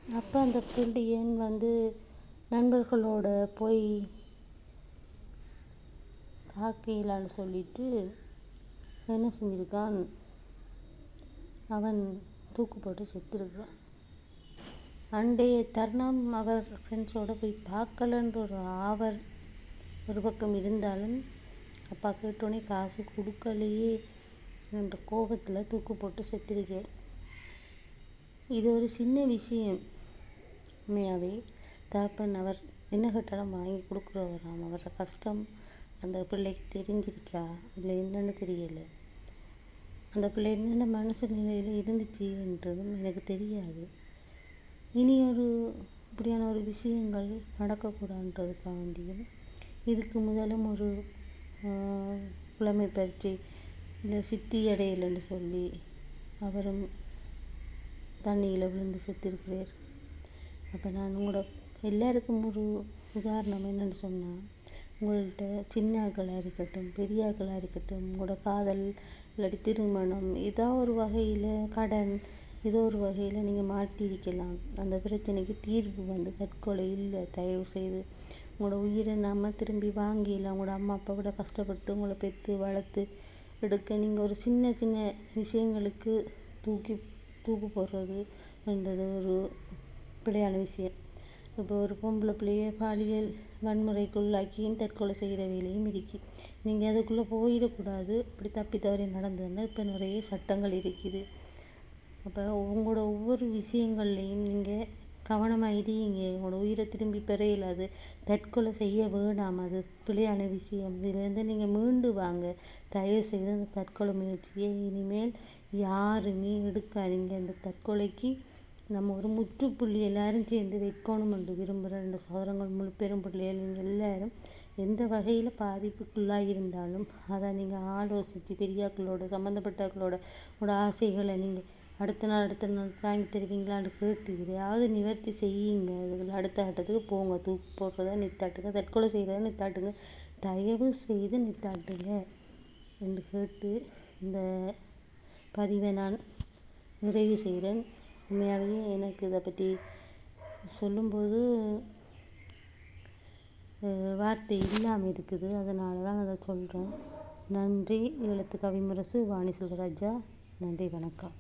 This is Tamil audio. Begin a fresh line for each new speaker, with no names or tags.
அப்போ அந்த பிள்ளையன் நண்பர்களோட போய் தாக்கையிலான்னு சொல்லிட்டு என்ன செஞ்சுருக்கான், அவன் தூக்கு போட்டு செத்துருக்கான். அன்றைய தருணம் அவர் ஃப்ரெண்ட்ஸோடு போய் பார்க்கலன்ற ஒரு ஆவல் ஒரு பக்கம் இருந்தாலும், அப்பா கேட்டோன்னே காசு கொடுக்கலையே என்ற கோபத்தில் தூக்கு போட்டு செத்துருக்கார். இது ஒரு சின்ன விஷயம். உண்மையாகவே தகப்பன் அவர் என்ன கேட்டாலும் வாங்கி கொடுக்குறவராம். அவரோட கஷ்டம் அந்த பிள்ளைக்கு தெரிஞ்சிருக்கா இல்லை என்னன்னு தெரியலை. அந்த பிள்ளை என்னென்ன மனசு நிலையில் இருந்துச்சுன்றதும் எனக்கு தெரியாது. இனி இப்படியான ஒரு விஷயங்கள் நடக்கக்கூடாதுன்றதுக்காண்டியும் இதுக்கு முதலும் ஒரு புலமை பரீட்சை இல்லை சித்தி அடையலைன்னு சொல்லி அவரும் தண்ணியில் விழுந்து செத்திருக்கிறார். அப்போ நான் உங்களோட எல்லாருக்கும் ஒரு உதாரணம் என்னென்னு சொன்னால், உங்கள்கிட்ட சின்ன ஆக்களாக இருக்கட்டும் பெரிய ஆக்களாக இருக்கட்டும், உங்களோட காதல் இல்லாட்டி திருமணம் ஏதோ ஒரு வகையில் கடன் ஏதோ ஒரு வகையில் நீங்கள் மாட்டியிருக்கலாம். அந்த பிரச்சனைக்கு தீர்வு தற்கொலை இல்லை. தயவு செய்து உங்களோட உயிரை நம்ம திரும்பி வாங்கிடலாம். உங்களோட அம்மா அப்பா கூட கஷ்டப்பட்டு உங்களை பெற்று வளர்த்து எடுக்க நீங்கள் ஒரு சின்ன சின்ன விஷயங்களுக்கு தூக்கு போடுறதுன்றது ஒரு பிழையான விஷயம். இப்போ ஒரு பொம்பளை பிள்ளைய பாலியல் வன்முறைக்குள்ளாக்கியும் தற்கொலை செய்கிற வேலையும் இருக்கு. நீங்கள் அதுக்குள்ளே போயிடக்கூடாது. இப்படி தப்பி தவறி நடந்ததுன்னா இப்போ நிறைய சட்டங்கள் இருக்குது. அப்போ உங்களோட ஒவ்வொரு விஷயங்கள்லையும் நீங்கள் கவனமாக இருங்க. உங்களோட உயிரை திரும்பி பெற இயலாது. தற்கொலை செய்ய வேணாம். அது பிழையான விஷயம். இதுலேருந்து நீங்கள் மீண்டு வாங்க. தயவு செய்து அந்த தற்கொலை முயற்சியை இனிமேல் யாருமே எடுக்காதீங்க. அந்த தற்கொலைக்கு நம்ம ஒரு முற்றுப்புள்ளி எல்லாரும் சேர்ந்து வைக்கணும் என்று விரும்புகிற ரெண்டு சகோதரங்கள் முழு பெரும் பிள்ளைகள் நீங்கள் எல்லாரும் எந்த வகையில் பாதிப்புக்குள்ளாக இருந்தாலும் அதை நீங்கள் ஆலோசித்து பெரியாக்களோட சம்மந்தப்பட்டவர்களோட உங்களோட ஆசைகளை நீங்கள் அடுத்த நாள் வாங்கி தருவீங்களான்னு கேட்டு எதையாவது நிவர்த்தி செய்யுங்க. அதுகள் அடுத்த கட்டத்துக்கு போங்க. தூக்கு போடுறத நித்தாட்டுங்க. தற்கொலை செய்கிறத நித்தாட்டுங்க. தயவு செய்து நித்தாட்டுங்க என்று கேட்டு இந்த பதிவை நான் நிறைவு செய்கிறேன். உண்மையாகவே எனக்கு இதை பற்றி சொல்லும்போது வார்த்தை இல்லாமல் இருக்குது. அதனால தான் அதை சொல்கிறேன். நன்றி. ஈழத்து கவிமுரசு வாணி செல்வராஜா. நன்றி, வணக்கம்.